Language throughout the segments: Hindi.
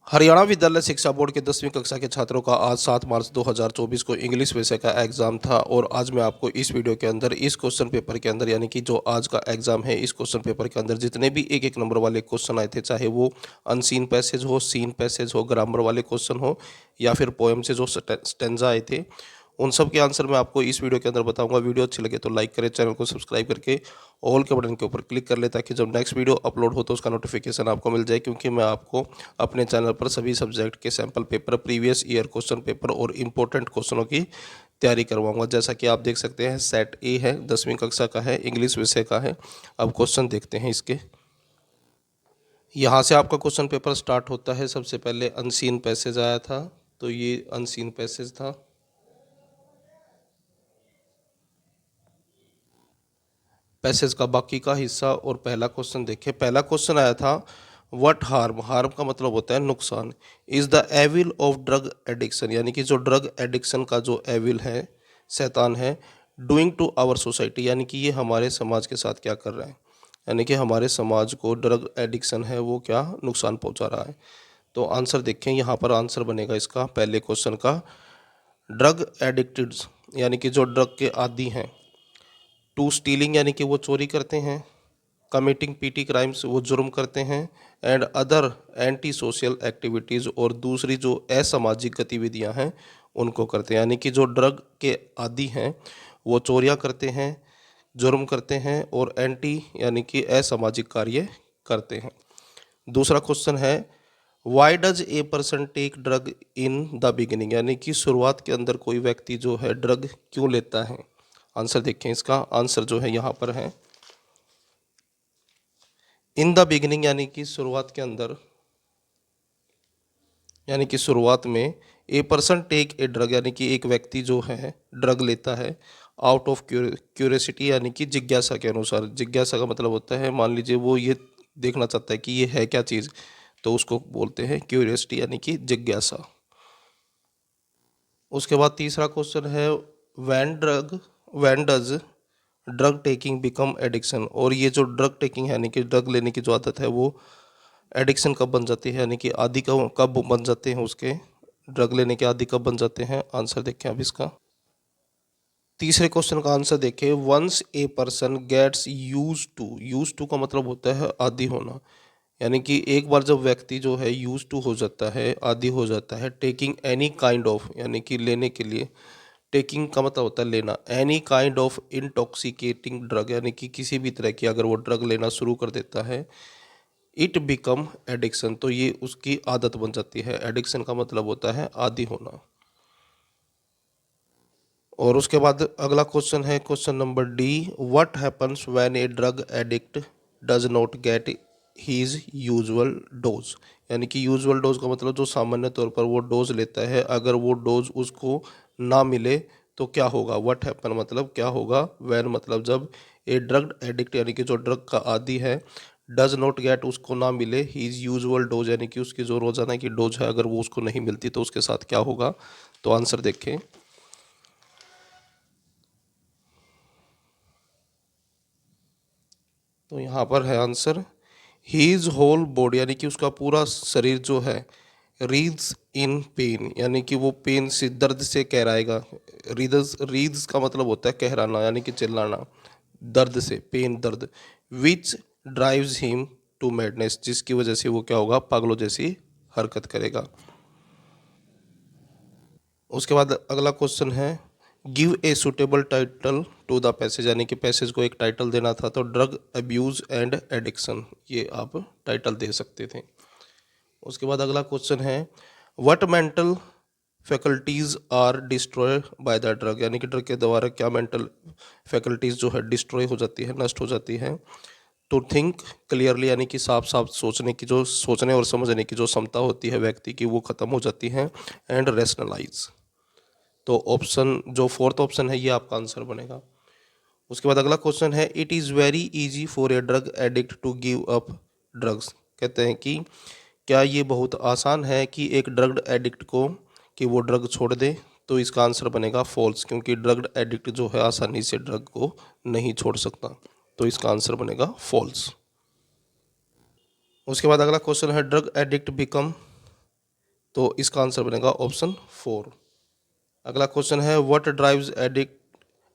हरियाणा विद्यालय शिक्षा बोर्ड के 10वीं कक्षा के छात्रों का आज 7 मार्च 2024 को इंग्लिश विषय का एग्जाम था और आज मैं आपको इस वीडियो के अंदर इस क्वेश्चन पेपर के अंदर यानी कि जो आज का एग्जाम है इस क्वेश्चन पेपर के अंदर जितने भी एक एक नंबर वाले क्वेश्चन आए थे, चाहे वो अनसीन पैसेज हो, सीन पैसेज हो, ग्रामर वाले क्वेश्चन हो या फिर पोएम से जो स्टेंजा आए थे, उन सब के आंसर मैं आपको इस वीडियो के अंदर बताऊंगा। वीडियो अच्छी लगे तो लाइक करें, चैनल को सब्सक्राइब करके ऑल के बटन के ऊपर क्लिक कर ले ताकि जब नेक्स्ट वीडियो अपलोड हो तो उसका नोटिफिकेशन आपको मिल जाए, क्योंकि मैं आपको अपने चैनल पर सभी सब्जेक्ट के sample paper, previous year question paper और इंपॉर्टेंट क्वेश्चनों की तैयारी करवाऊंगा। जैसा कि आप देख सकते हैं सेट ए है, 10वीं कक्षा का है, इंग्लिश विषय का है। अब क्वेश्चन देखते हैं इसके। यहाँ से आपका क्वेश्चन पेपर स्टार्ट होता है। सबसे पहले अनसीन पैसेज आया था, तो ये अनसीन पैसेज था। पैसेज का बाकी का हिस्सा और पहला क्वेश्चन देखिए। पहला क्वेश्चन आया था व्हाट हार्म, हार्म का मतलब होता है नुकसान, is the evil of drug addiction, यानी कि जो ड्रग एडिक्शन का जो एविल है, शैतान है, डूइंग टू आवर सोसाइटी, यानी कि ये हमारे समाज के साथ क्या कर रहा है, यानी कि हमारे समाज को ड्रग एडिक्शन है वो क्या नुकसान पहुंचा रहा है। तो आंसर देखें, यहाँ पर आंसर बनेगा इसका पहले क्वेश्चन का ड्रग एडिक्टेड, यानी कि जो ड्रग के आदी हैं। टू स्टीलिंग, यानी कि वो चोरी करते हैं। कमिटिंग पीटी क्राइम्स, वो जुर्म करते हैं। And other anti social activities, और दूसरी जो असामाजिक गतिविधियां हैं उनको करते हैं। यानी कि जो ड्रग के आदी हैं वो चोरियां करते हैं, जुर्म करते हैं और एंटी यानी कि असामाजिक कार्य करते हैं। दूसरा क्वेश्चन है why does a person take drug in the beginning, यानी कि शुरुआत के अंदर कोई व्यक्ति जो है ड्रग क्यों लेता है। आंसर देखें, इसका आंसर जो है यहाँ पर है इन द बिगिनिंग, यानी कि शुरुआत के अंदर, यानी कि शुरुआत में। A person take a drug, यानी कि एक व्यक्ति जो है ड्रग लेता है आउट ऑफ क्यूरियोसिटी, यानी कि जिज्ञासा के अनुसार। जिज्ञासा का मतलब होता है, मान लीजिए वो ये देखना चाहता है कि ये है क्या चीज़, तो उसको बोलते हैं क्यूरियोसिटी, यानी कि जिज्ञासा। उसके बाद तीसरा क्वेश्चन है when does drug taking become addiction, और ये जो ड्रग टेकिंग है यानी कि ड्रग लेने की जो आदत है वो एडिक्शन कब बन जाती है, यानी कि आदि कब बन जाते हैं उसके, ड्रग लेने के आदि कब बन जाते हैं। आंसर देखें अब इसका। तीसरे क्वेश्चन का आंसर देखें once a person gets use to का मतलब होता है आदि होना, यानी कि एक बार जब व्यक्ति जो है यूज टू हो जाता है, आदि हो जाता है, टेकिंग एनी काइंड ऑफ, यानी कि लेने के लिए, टेकिंग का मतलब होता है लेना, any kind of intoxicating drug, यानी कि किसी भी तरह की अगर वो ड्रग लेना शुरू कर देता है, इट बिकम एडिक्शन, तो ये उसकी आदत बन जाती है। एडिक्शन का मतलब होता है आदी होना। और उसके बाद अगला क्वेश्चन है question number D what happens when a drug addict does not get his usual dose, यानी कि यूजुअल डोज का मतलब जो सामान्य तौर पर वो डोज लेता है, अगर वो डोज उसको ना मिले तो क्या होगा। व्हाट हैपन मतलब क्या होगा, व्हेन मतलब जब, ए ड्रग एडिक्ट यानी कि जो ड्रग का आदी है, डज नॉट गेट उसको ना मिले हीज यूजुअल डोज, यानी कि उसकी जो रोजाना की डोज है अगर वो उसको नहीं मिलती तो उसके साथ क्या होगा। तो आंसर देखें, तो यहाँ पर है आंसर हीज होल बॉडी, यानी कि उसका पूरा शरीर जो है, रीड्स इन पेन, यानी कि वो पेन से, दर्द से कहराएगा। रीड्स का मतलब होता है कहराना, यानी कि चिल्लाना, दर्द से, पेन दर्द। विच ड्राइव्स हिम टू मैडनेस, जिसकी वजह से वो क्या होगा, पागलों जैसी हरकत करेगा। उसके बाद अगला क्वेश्चन है give a suitable title to the passage, यानी कि पैसेज को एक टाइटल देना था, तो ड्रग अब्यूज एंड एडिक्शन ये आप टाइटल दे सकते थे। उसके बाद अगला क्वेश्चन है what mental faculties are destroy by the drug, यानी कि ड्रग के द्वारा क्या मेंटल फैकल्टीज जो है डिस्ट्रॉय हो जाती है, नष्ट हो जाती है। टू थिंक क्लियरली, यानी कि साफ साफ सोचने की, जो सोचने और समझने की जो क्षमता होती है व्यक्ति की, वो खत्म हो जाती है। एंड रेशनलाइज, तो ऑप्शन जो फोर्थ ऑप्शन है ये आपका आंसर बनेगा। उसके बाद अगला क्वेश्चन है it is very easy for a drug addict to give up drugs, कहते हैं कि क्या ये बहुत आसान है कि एक ड्रग एडिक्ट को कि वो ड्रग छोड़ दे। तो इसका आंसर बनेगा फॉल्स, क्योंकि ड्रग एडिक्ट जो है आसानी से ड्रग को नहीं छोड़ सकता, तो इसका आंसर बनेगा फॉल्स। उसके बाद अगला क्वेश्चन है ड्रग एडिक्ट बिकम तो इसका आंसर बनेगा ऑप्शन 4। अगला क्वेश्चन है what drives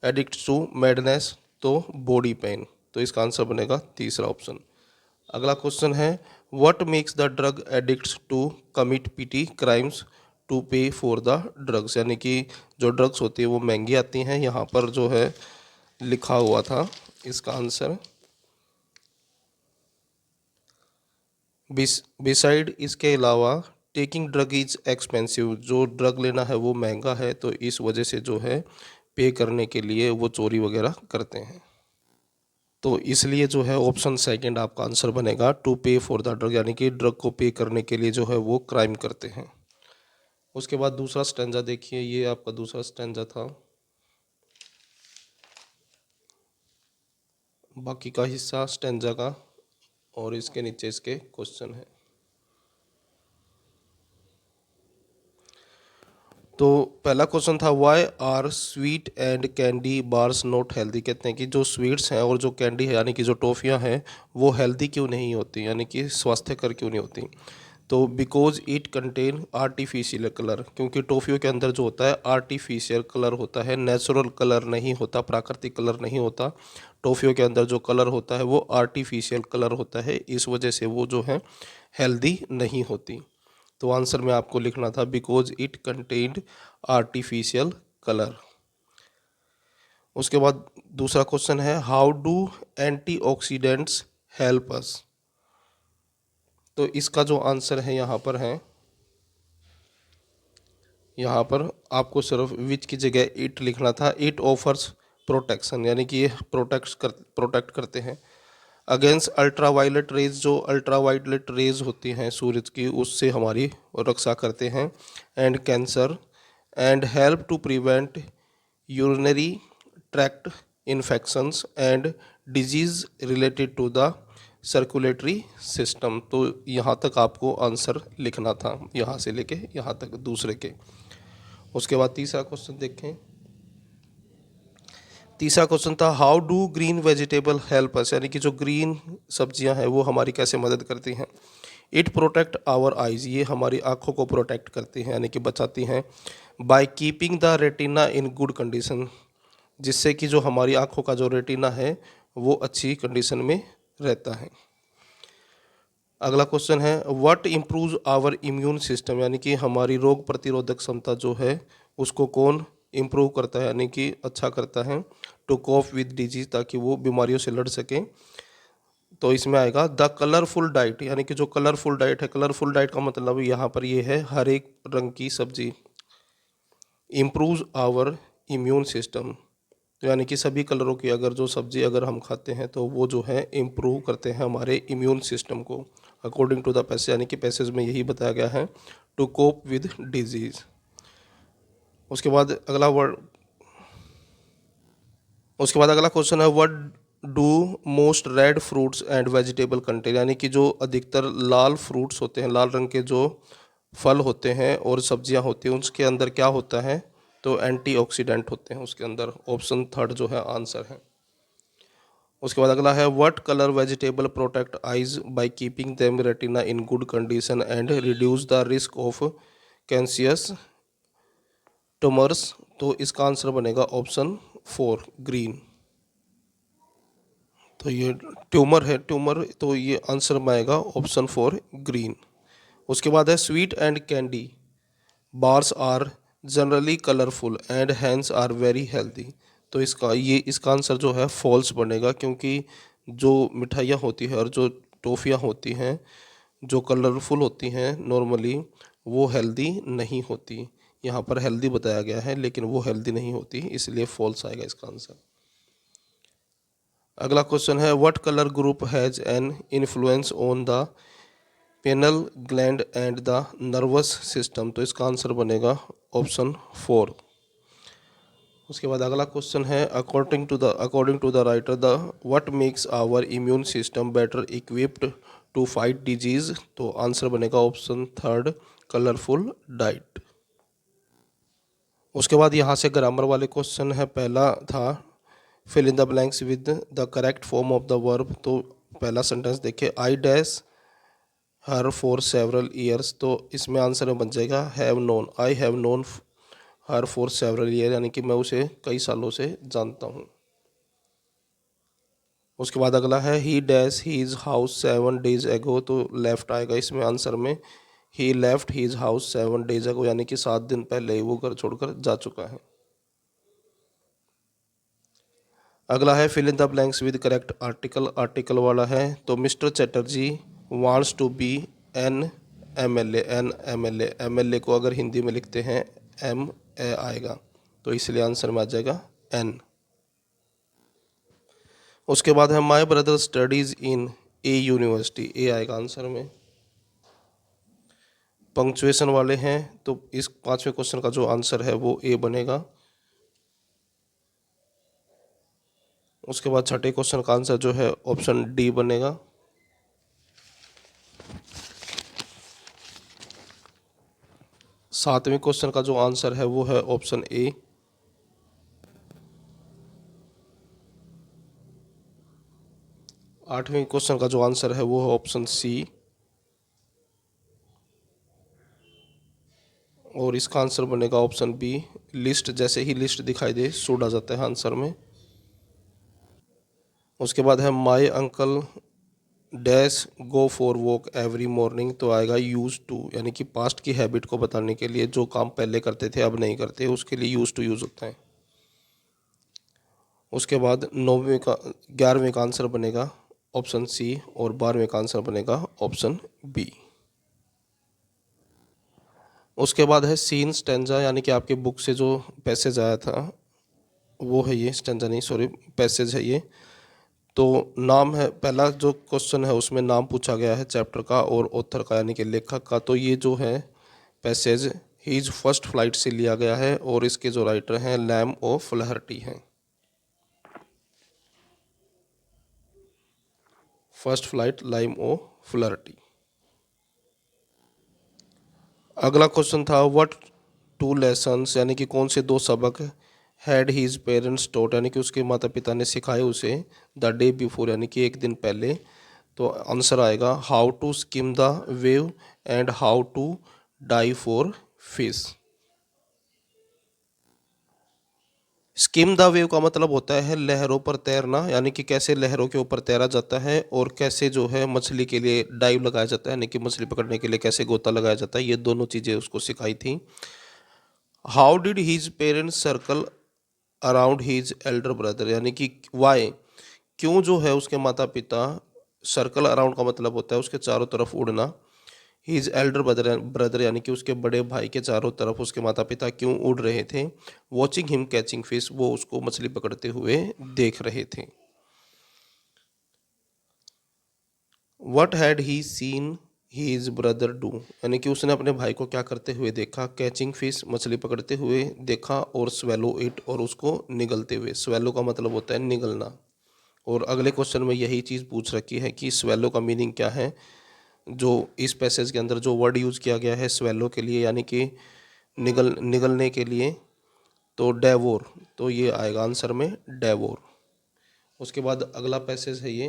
addict to madness, तो बॉडी पेन, तो इसका आंसर बनेगा तीसरा ऑप्शन। अगला क्वेश्चन है what makes the drug addicts to commit petty crimes to pay for the drugs, यानी कि जो ड्रग्स होती है वो महंगी आती हैं, यहाँ पर जो है लिखा हुआ था इसका आंसर बिसाइड, इसके अलावा टेकिंग ड्रग इज एक्सपेंसिव, जो ड्रग लेना है वो महंगा है, तो इस वजह से जो है पे करने के लिए वो चोरी वगैरह करते हैं। तो इसलिए जो है ऑप्शन सेकंड आपका आंसर बनेगा, to pay for the drug, यानी कि ड्रग को पे करने के लिए जो है वो क्राइम करते हैं। उसके बाद दूसरा स्टैंजा देखिए, ये आपका दूसरा स्टैंजा था, बाकी का हिस्सा स्टैंजा का, और इसके नीचे इसके क्वेश्चन है। तो पहला क्वेश्चन था why are sweet and candy bars not healthy, कहते हैं कि जो स्वीट्स हैं और जो कैंडी है यानी कि जो टॉफ़ियाँ हैं वो हेल्दी क्यों नहीं होती, यानी कि स्वास्थ्यकर क्यों नहीं होती। तो because it contain artificial colour, क्योंकि टॉफ़ियों के अंदर जो होता है आर्टिफिशियल कलर होता है, नेचुरल कलर नहीं होता, प्राकृतिक कलर नहीं होता। टॉफ़ियों के अंदर जो कलर होता है वो आर्टिफिशियल कलर होता है, इस वजह से वो जो है हेल्दी नहीं होती। तो आंसर में आपको लिखना था because it contained artificial colour. उसके बाद दूसरा क्वेश्चन है how do antioxidants help us, तो इसका जो आंसर है यहाँ पर है, यहाँ पर आपको सिर्फ विच की जगह इट लिखना था। इट ऑफर्स प्रोटेक्शन, यानी कि ये प्रोटेक्ट करते हैं अगेंस्ट अल्ट्रावायलेट रेज, जो अल्ट्रावायलेट रेज होती हैं सूरज की उससे हमारी रक्षा करते हैं, and cancer, and help to prevent urinary tract infections and disease related to the circulatory system. तो यहाँ तक आपको आंसर लिखना था, यहाँ से लेके यहाँ तक दूसरे के। उसके बाद तीसरा क्वेश्चन देखें, तीसरा क्वेश्चन था how do green vegetable help us, यानी कि जो ग्रीन सब्जियां हैं वो हमारी कैसे मदद करती हैं। इट प्रोटेक्ट आवर आइज़, ये हमारी आँखों को प्रोटेक्ट करती हैं यानी कि बचाती हैं। By keeping the retina in good condition, जिससे कि जो हमारी आँखों का जो रेटिना है वो अच्छी कंडीशन में रहता है। अगला क्वेश्चन है what improves our immune system, यानी कि हमारी रोग प्रतिरोधक क्षमता जो है उसको कौन इम्प्रूव करता है, यानी कि अच्छा करता है। टू कोप विद डिजीज, ताकि वो बीमारियों से लड़ सकें। तो इसमें आएगा द कलरफुल डाइट, यानी कि जो कलरफुल डाइट है, कलरफुल डाइट का मतलब यहाँ पर ये है हर एक रंग की सब्जी। इम्प्रूव्स आवर इम्यून सिस्टम, तो यानी कि सभी कलरों की अगर जो सब्जी अगर हम खाते हैं तो वो जो है इम्प्रूव करते हैं हमारे इम्यून सिस्टम को, अकॉर्डिंग टू द पैसेज, यानी कि पैसेज में यही बताया गया है, टू कोप विद डिजीज। उसके बाद अगला वर्ड, उसके बाद अगला क्वेश्चन है what do most red fruits and vegetable contain, यानी कि जो अधिकतर लाल फ्रूट्स होते हैं, लाल रंग के जो फल होते हैं और सब्जियां होती हैं उसके अंदर क्या होता है, तो एंटीऑक्सीडेंट होते हैं उसके अंदर। ऑप्शन थर्ड जो है आंसर है। उसके बाद अगला है what colour vegetable protect eyes by keeping them retina in good condition and reduce the risk of cancerous tumours, तो इसका आंसर बनेगा ऑप्शन 4 ग्रीन। तो ये ट्यूमर है, ट्यूमर, तो ये आंसर में आएगा ऑप्शन 4 ग्रीन। उसके बाद है sweet and candy bars are generally colourful and hence are very healthy, तो इसका आंसर जो है फॉल्स बनेगा, क्योंकि जो मिठाइयाँ होती है और जो टॉफ़ियाँ होती हैं जो कलरफुल होती हैं नॉर्मली वो हेल्दी नहीं होती। यहाँ पर हेल्दी बताया गया है लेकिन वो हेल्दी नहीं होती, इसलिए फॉल्स आएगा इसका आंसर। अगला क्वेश्चन है what colour group has an influence on the pineal gland and the nervous system, तो इसका आंसर बनेगा ऑप्शन 4। उसके बाद अगला क्वेश्चन है according to the writer the what makes our immune system better equipped to fight disease, तो आंसर बनेगा ऑप्शन 3 कलरफुल डाइट। उसके बाद यहाँ से ग्रामर वाले क्वेश्चन है, पहला था fill in the blanks with the correct form of the verb, तो पहला सेंटेंस देखिए I dash her for several years, तो इसमें आंसर में बन जाएगा have known, I have known her for several year, यानी कि मैं उसे कई सालों से जानता हूँ। उसके बाद अगला है he dash his house 7 days ago, तो लेफ्ट आएगा इसमें आंसर में। He left his house 7 days एगो, यानी कि 7 दिन पहले ही वो घर छोड़कर जा चुका है। अगला है fill in the blanks with correct article, article वाला है। तो mister Chatterjee wants to be an MLA, an MLA, MLA को अगर हिंदी में लिखते हैं एम ए आएगा, तो इसलिए आंसर में आ जाएगा एन। उसके बाद है my brother studies in a university, a आएगा आंसर में। पंक्चुएशन वाले हैं, तो इस 5वें क्वेश्चन का जो आंसर है वो ए बनेगा। उसके बाद 6ठे क्वेश्चन का आंसर जो है ऑप्शन डी बनेगा। 7वें क्वेश्चन का जो आंसर है वो है ऑप्शन ए। 8वें क्वेश्चन का जो आंसर है वो है ऑप्शन सी, और इसका आंसर बनेगा ऑप्शन बी। लिस्ट, जैसे ही लिस्ट दिखाई दे शुड आ जाता है आंसर में। उसके बाद है my uncle dash go for walk every morning, तो आएगा यूज टू, यानी कि पास्ट की हैबिट को बताने के लिए, जो काम पहले करते थे अब नहीं करते, उसके लिए यूज टू यूज होता है। उसके बाद 11वें का आंसर बनेगा ऑप्शन सी, और 12वें का आंसर बनेगा ऑप्शन बी। उसके बाद है सीन स्टेंजा, यानी कि आपके बुक से जो पैसेज आया था वो है ये, स्टेंजा नहीं सॉरी, पैसेज है ये। तो नाम है, पहला जो क्वेश्चन है उसमें नाम पूछा गया है चैप्टर का और ऑथर का, यानी कि लेखक का। तो ये जो है पैसेज हीज फर्स्ट फ्लाइट से लिया गया है, और इसके जो राइटर हैं लैम ओ फ्लहर्टी हैं। फर्स्ट फ्लाइट लाइम ओ फ्लहर्टी। अगला क्वेश्चन था व्हाट 2 lessons, यानी कि कौन से 2 सबक हैड हीज पेरेंट्स टॉट, यानी कि उसके माता पिता ने सिखाए उसे द डे बिफोर, यानी कि एक दिन पहले। तो आंसर आएगा how to skim the wave and how to dive for fish. Skim the wave का मतलब होता है लहरों पर तैरना, यानी कि कैसे लहरों के ऊपर तैरा जाता है, और कैसे जो है मछली के लिए डाइव लगाया जाता है, यानी कि मछली पकड़ने के लिए कैसे गोता लगाया जाता है, ये दोनों चीज़ें उसको सिखाई थी। How did his parents circle around his elder brother, यानी कि वाई, क्यों जो है उसके माता पिता, सर्कल अराउंड का मतलब होता है उसके चारों तरफ उड़ना, हीज एल्डर ब्रदर ब्रदर यानी कि उसके बड़े भाई के चारों तरफ उसके माता पिता क्यों उड़ रहे थे। वॉचिंग हिम कैचिंग फिश, वो उसको मछली पकड़ते हुए देख रहे थे। What had he seen his brother do, यानी कि उसने अपने भाई को क्या करते हुए देखा। कैचिंग फिश, मछली पकड़ते हुए देखा, और स्वेलो इट, और उसको निगलते हुए। स्वेलो का मतलब होता है निगलना, और अगले क्वेश्चन में यही चीज़ पूछ रखी है कि स्वेलो का मीनिंग क्या है। जो इस पैसेज के अंदर जो वर्ड यूज़ किया गया है स्वेलो के लिए, यानी कि निगलने के लिए, तो डेवोर, तो ये आएगा आंसर में डेवोर। उसके बाद अगला पैसेज है ये,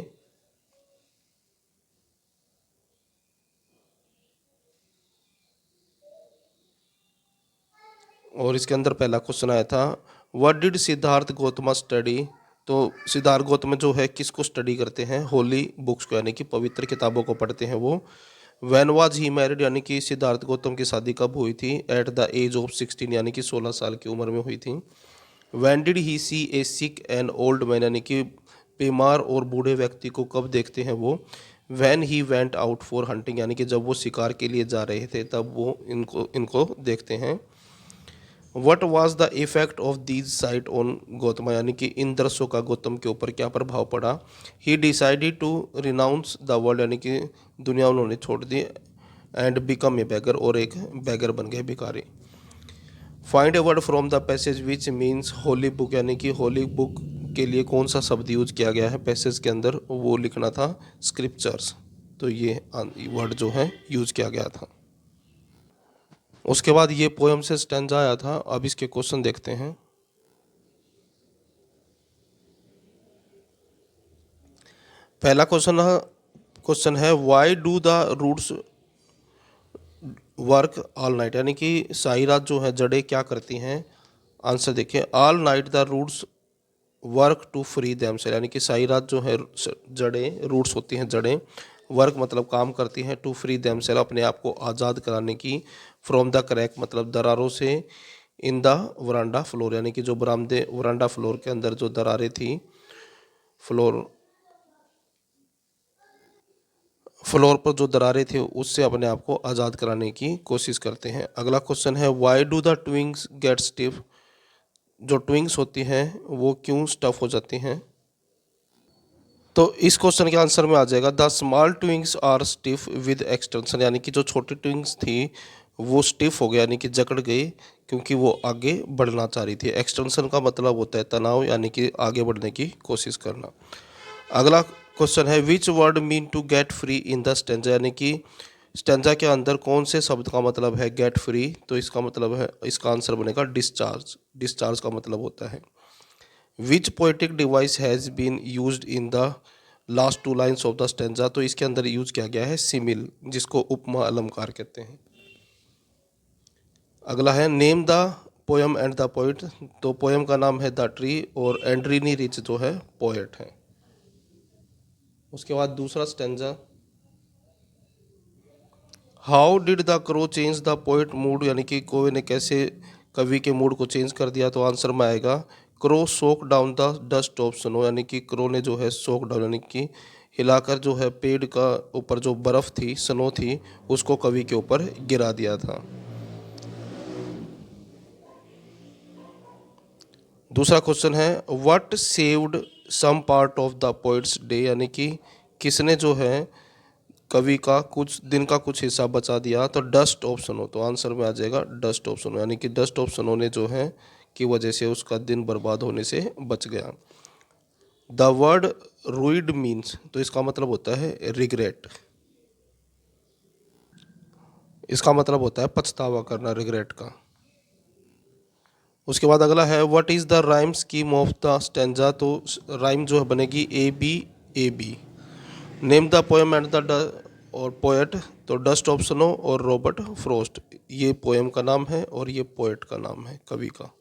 और इसके अंदर पहला क्वेश्चन आया था what did Siddharth Gautam study. तो सिद्धार्थ गौतम जो है किसको स्टडी करते हैं, होली बुक्स को, यानी कि पवित्र किताबों को पढ़ते हैं वो। वैन वाज ही मैरिड, यानी कि सिद्धार्थ गौतम की शादी कब हुई थी। एट द एज ऑफ 16, यानी कि 16 साल की उम्र में हुई थी। When did he see a sick and old man, यानी कि बीमार और बूढ़े व्यक्ति को कब देखते हैं वो। When he went out for hunting, यानी कि जब वो शिकार के लिए जा रहे थे तब वो इनको इनको देखते हैं। What was the effect of these site on Gautam, यानी कि इन दृश्यों का गौतम के ऊपर क्या प्रभाव पड़ा। He decided to renounce the world, यानी कि दुनिया उन्होंने छोड़ दी। एंड बिकम ए बैगर, और एक बैगर बन गए, भिखारी। Find a word from the passage which means holy book, यानी कि होली बुक के लिए कौन सा शब्द यूज किया गया है पैसेज के अंदर, वो लिखना था स्क्रिप्चर्स। तो ये वर्ड जो है यूज किया गया था। उसके बाद ये पोएम से स्टैंजा आया था। अब इसके क्वेश्चन देखते हैं। पहला क्वेश्चन क्वेश्चन है why do the roots work all night, यानी कि सारी रात जो है जड़ें क्या करती हैं। आंसर देखिए, all night the roots work to free them self, यानी कि सारी रात जो है जड़ें, रूट्स होती हैं जड़ें, वर्क मतलब काम करती हैं, टू फ्री देम सेल्फ अपने आप को आज़ाद कराने की, फ्रॉम द क्रैक मतलब दरारों से, इन द वरांडा फ्लोर, यानी कि जो बरामदे वरांडा फ्लोर के अंदर जो दरारें थी, फ्लोर पर जो दरारें थी उससे अपने आप को आज़ाद कराने की कोशिश करते हैं। अगला क्वेश्चन है why do the twigs get stiff, जो ट्विंग्स होती हैं वो क्यों स्टफ हो जाती हैं। तो इस क्वेश्चन के आंसर में आ जाएगा the small twigs are stiff with extension, यानी कि जो छोटी ट्विंग्स थी वो स्टिफ हो गया, यानी कि जकड़ गई क्योंकि वो आगे बढ़ना चाह रही थी। एक्सटेंशन का मतलब होता है तनाव, यानी कि आगे बढ़ने की कोशिश करना। अगला क्वेश्चन है which word mean to get free in the stanza, यानी कि स्टेंजा के अंदर कौन से शब्द का मतलब है गेट फ्री। तो इसका मतलब है, इसका आंसर बनेगा डिस्चार्ज। डिस्चार्ज का मतलब होता है which poetic device has been used in the last two lines of the stanza. तो इसके अंदर यूज किया गया है सिमिल, जिसको उपमा अलंकार कहते हैं। अगला है name the poem and the poet, तो पोयम का नाम है द ट्री और एंड्रीनी रिच जो है पोएट है। उसके बाद दूसरा stanza, how did the crow change the poet mood, यानी कि कोवे ने कैसे कवि के मूड को चेंज कर दिया। तो आंसर में आएगा crow soak down the dust of snow, यानी कि क्रो ने जो है सोक डाउन यानी कि हिलाकर जो है पेड़ का ऊपर जो बर्फ़ थी, स्नो थी, उसको कवि के ऊपर गिरा दिया था। दूसरा क्वेश्चन है what saved some part of the poet's day, यानी कि किसने जो है कवि का कुछ दिन का कुछ हिस्सा बचा दिया। तो डस्ट ऑफ स्नो, तो आंसर में आ जाएगा डस्ट ऑफ स्नो, यानी कि डस्ट ऑफ स्नो ने जो है की वजह से उसका दिन बर्बाद होने से बच गया। द वर्ड रूइड मीन्स, तो इसका मतलब होता है रिग्रेट। इसका मतलब होता है पछतावा करना, रिग्रेट का। उसके बाद अगला है what is the rhyme scheme of the stanza, तो राइम जो है बनेगी A B A B. Name the poem and the और पोएट, तो डस्ट ऑफ स्नो और रॉबर्ट फ्रॉस्ट, ये पोएम का नाम है और ये पोएट का नाम है, कवि का।